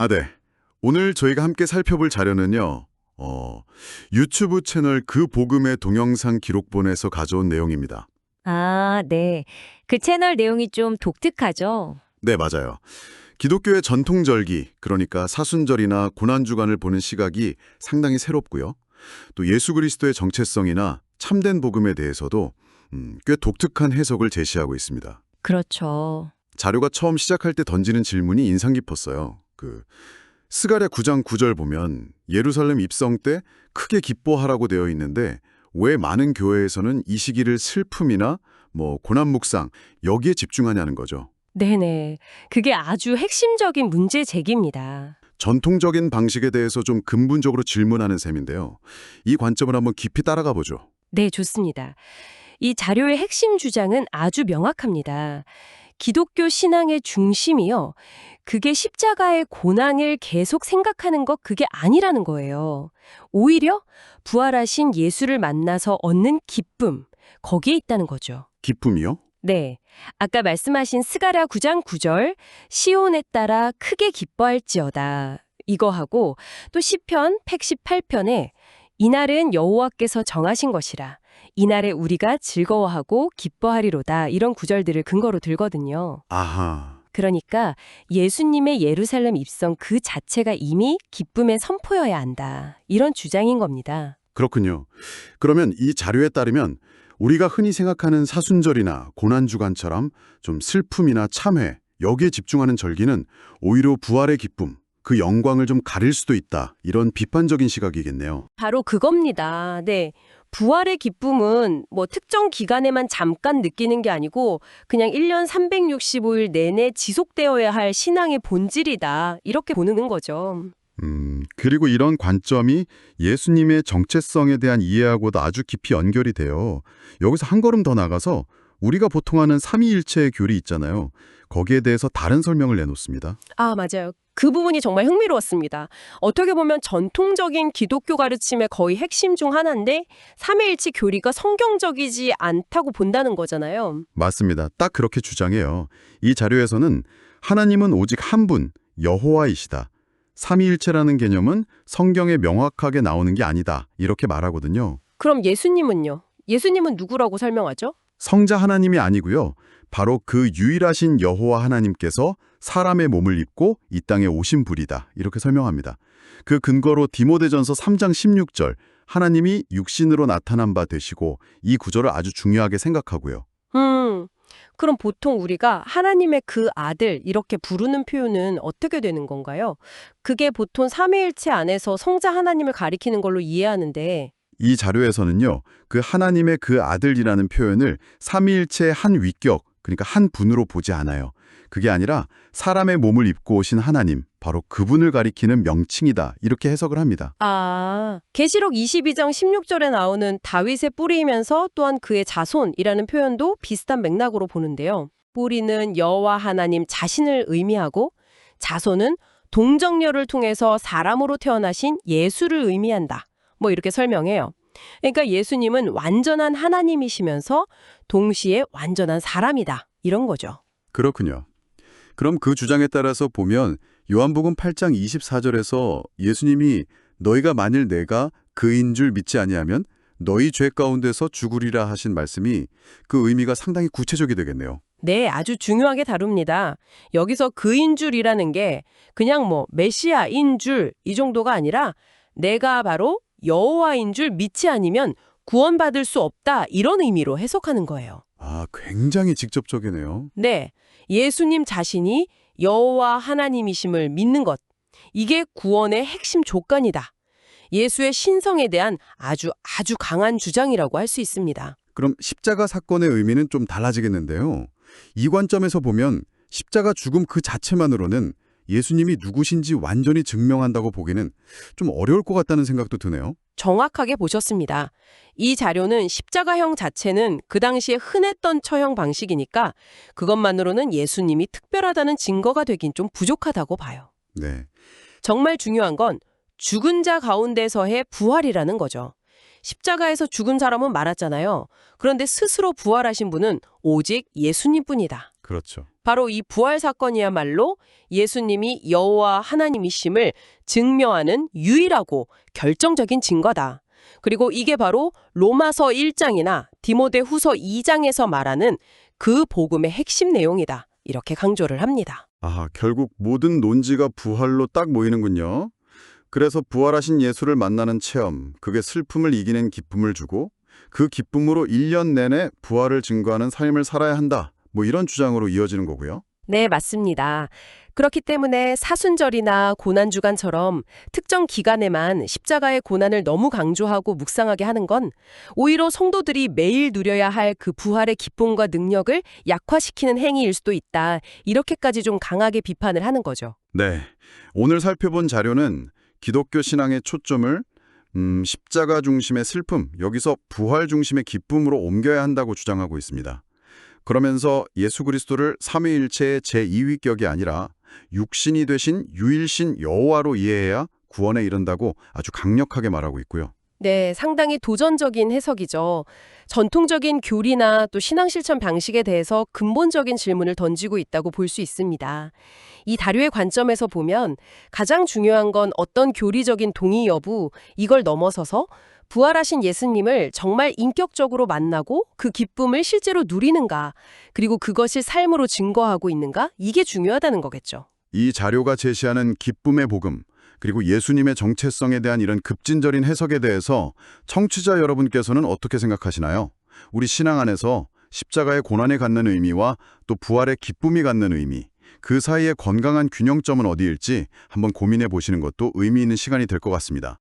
네. 오늘 저희가 함께 살펴볼 자료는요. 유튜브 채널 그 복음의 동영상 기록본에서 가져온 내용입니다. 아, 네. 그 채널 내용이 좀 독특하죠? 네, 맞아요. 기독교의 전통 절기, 그러니까 사순절이나 고난주간을 보는 시각이 상당히 새롭고요. 또 예수 그리스도의 정체성이나 참된 복음에 대해서도 꽤 독특한 해석을 제시하고 있습니다. 그렇죠. 자료가 처음 시작할 때 던지는 질문이 인상 깊었어요. 스가랴 9장 9절 보면 예루살렘 입성 때 크게 기뻐하라고 되어 있는데 왜 많은 교회에서는 이 시기를 슬픔이나 고난 묵상 여기에 집중하냐는 거죠. 네네. 그게 아주 핵심적인 문제 제기입니다. 전통적인 방식에 대해서 좀 근본적으로 질문하는 셈인데요. 이 관점을 한번 깊이 따라가 보죠. 네, 좋습니다. 이 자료의 핵심 주장은 아주 명확합니다. 기독교 신앙의 중심이요. 그게 십자가의 고난을 계속 생각하는 것 그게 아니라는 거예요. 오히려 부활하신 예수를 만나서 얻는 기쁨, 거기에 있다는 거죠. 기쁨이요? 네. 아까 말씀하신 스가랴 9장 9절 시온에 따라 크게 기뻐할지어다. 이거하고 또 시편 118편에 이날은 여호와께서 정하신 것이라. 이날에 우리가 즐거워하고 기뻐하리로다. 이런 구절들을 근거로 들거든요. 아하. 그러니까 예수님의 예루살렘 입성 그 자체가 이미 기쁨의 선포여야 한다. 이런 주장인 겁니다. 그렇군요. 그러면 이 자료에 따르면 우리가 흔히 생각하는 사순절이나 고난주간처럼 좀 슬픔이나 참회, 여기에 집중하는 절기는 오히려 부활의 기쁨, 그 영광을 좀 가릴 수도 있다. 이런 비판적인 시각이겠네요. 바로 그겁니다. 네. 부활의 기쁨은 특정 기간에만 잠깐 느끼는 게 아니고 그냥 1년 365일 내내 지속되어야 할 신앙의 본질이다. 이렇게 보는 거죠. 그리고 이런 관점이 예수님의 정체성에 대한 이해하고도 아주 깊이 연결이 돼요. 여기서 한 걸음 더 나가서 우리가 보통 하는 삼위일체의 교리 있잖아요. 거기에 대해서 다른 설명을 내놓습니다. 아, 맞아요. 그 부분이 정말 흥미로웠습니다. 어떻게 보면 전통적인 기독교 가르침의 거의 핵심 중 하나인데 삼위일체 교리가 성경적이지 않다고 본다는 거잖아요. 맞습니다. 딱 그렇게 주장해요. 이 자료에서는 하나님은 오직 한 분, 여호와이시다. 삼위일체라는 개념은 성경에 명확하게 나오는 게 아니다. 이렇게 말하거든요. 그럼 예수님은요? 예수님은 누구라고 설명하죠? 성자 하나님이 아니고요. 바로 그 유일하신 여호와 하나님께서 사람의 몸을 입고 이 땅에 오신 분이다. 이렇게 설명합니다. 그 근거로 디모데전서 3장 16절 하나님이 육신으로 나타난 바 되시고 이 구절을 아주 중요하게 생각하고요. 그럼 보통 우리가 하나님의 그 아들 이렇게 부르는 표현은 어떻게 되는 건가요? 그게 보통 삼위일체 안에서 성자 하나님을 가리키는 걸로 이해하는데 이 자료에서는요. 그 하나님의 그 아들이라는 표현을 삼위일체의 한 위격, 그러니까 한 분으로 보지 않아요. 그게 아니라 사람의 몸을 입고 오신 하나님, 바로 그분을 가리키는 명칭이다. 이렇게 해석을 합니다. 계시록 22장 16절에 나오는 다윗의 뿌리이면서 또한 그의 자손이라는 표현도 비슷한 맥락으로 보는데요. 뿌리는 여호와 하나님 자신을 의미하고 자손은 동정녀를 통해서 사람으로 태어나신 예수를 의미한다. 이렇게 설명해요. 그러니까 예수님은 완전한 하나님이시면서 동시에 완전한 사람이다. 이런 거죠. 그렇군요. 그럼 그 주장에 따라서 보면 요한복음 8장 24절에서 예수님이 너희가 만일 내가 그인 줄 믿지 아니하면 너희 죄 가운데서 죽으리라 하신 말씀이 그 의미가 상당히 구체적이 되겠네요. 네, 아주 중요하게 다룹니다. 여기서 그인 줄이라는 게 그냥 메시아인 줄 이 정도가 아니라 내가 바로 여호와인 줄 믿지 않으면 구원받을 수 없다 이런 의미로 해석하는 거예요. 굉장히 직접적이네요. 네, 예수님 자신이 여호와 하나님이심을 믿는 것. 이게 구원의 핵심 조건이다. 예수의 신성에 대한 아주 강한 주장이라고 할 수 있습니다. 그럼 십자가 사건의 의미는 좀 달라지겠는데요. 이 관점에서 보면 십자가 죽음 그 자체만으로는 예수님이 누구신지 완전히 증명한다고 보기는 좀 어려울 것 같다는 생각도 드네요. 정확하게 보셨습니다. 이 자료는 십자가형 자체는 그 당시에 흔했던 처형 방식이니까 그것만으로는 예수님이 특별하다는 증거가 되긴 좀 부족하다고 봐요. 네. 정말 중요한 건 죽은 자 가운데서의 부활이라는 거죠. 십자가에서 죽은 사람은 많았잖아요. 그런데 스스로 부활하신 분은 오직 예수님뿐이다. 그렇죠. 바로 이 부활 사건이야말로 예수님이 여호와 하나님이심을 증명하는 유일하고 결정적인 증거다. 그리고 이게 바로 로마서 1장이나 디모데후서 2장에서 말하는 그 복음의 핵심 내용이다. 이렇게 강조를 합니다. 아, 결국 모든 논지가 부활로 딱 모이는군요. 그래서 부활하신 예수를 만나는 체험, 그게 슬픔을 이기는 기쁨을 주고 그 기쁨으로 1년 내내 부활을 증거하는 삶을 살아야 한다. 뭐 이런 주장으로 이어지는 거고요. 네, 맞습니다. 그렇기 때문에 사순절이나 고난주간처럼 특정 기간에만 십자가의 고난을 너무 강조하고 묵상하게 하는 건 오히려 성도들이 매일 누려야 할 그 부활의 기쁨과 능력을 약화시키는 행위일 수도 있다. 이렇게까지 좀 강하게 비판을 하는 거죠. 네, 오늘 살펴본 자료는 기독교 신앙의 초점을 십자가 중심의 슬픔, 여기서 부활 중심의 기쁨으로 옮겨야 한다고 주장하고 있습니다. 그러면서 예수 그리스도를 삼위일체의 제2위격이 아니라 육신이 되신 유일신 여호와로 이해해야 구원에 이른다고 아주 강력하게 말하고 있고요. 네, 상당히 도전적인 해석이죠. 전통적인 교리나 또 신앙 실천 방식에 대해서 근본적인 질문을 던지고 있다고 볼 수 있습니다. 이 다류의 관점에서 보면 가장 중요한 건 어떤 교리적인 동의 여부, 이걸 넘어서서 부활하신 예수님을 정말 인격적으로 만나고 그 기쁨을 실제로 누리는가, 그리고 그것을 삶으로 증거하고 있는가, 이게 중요하다는 거겠죠. 이 자료가 제시하는 기쁨의 복음, 그리고 예수님의 정체성에 대한 이런 급진적인 해석에 대해서 청취자 여러분께서는 어떻게 생각하시나요? 우리 신앙 안에서 십자가의 고난이 갖는 의미와 또 부활의 기쁨이 갖는 의미, 그 사이의 건강한 균형점은 어디일지 한번 고민해 보시는 것도 의미 있는 시간이 될 것 같습니다.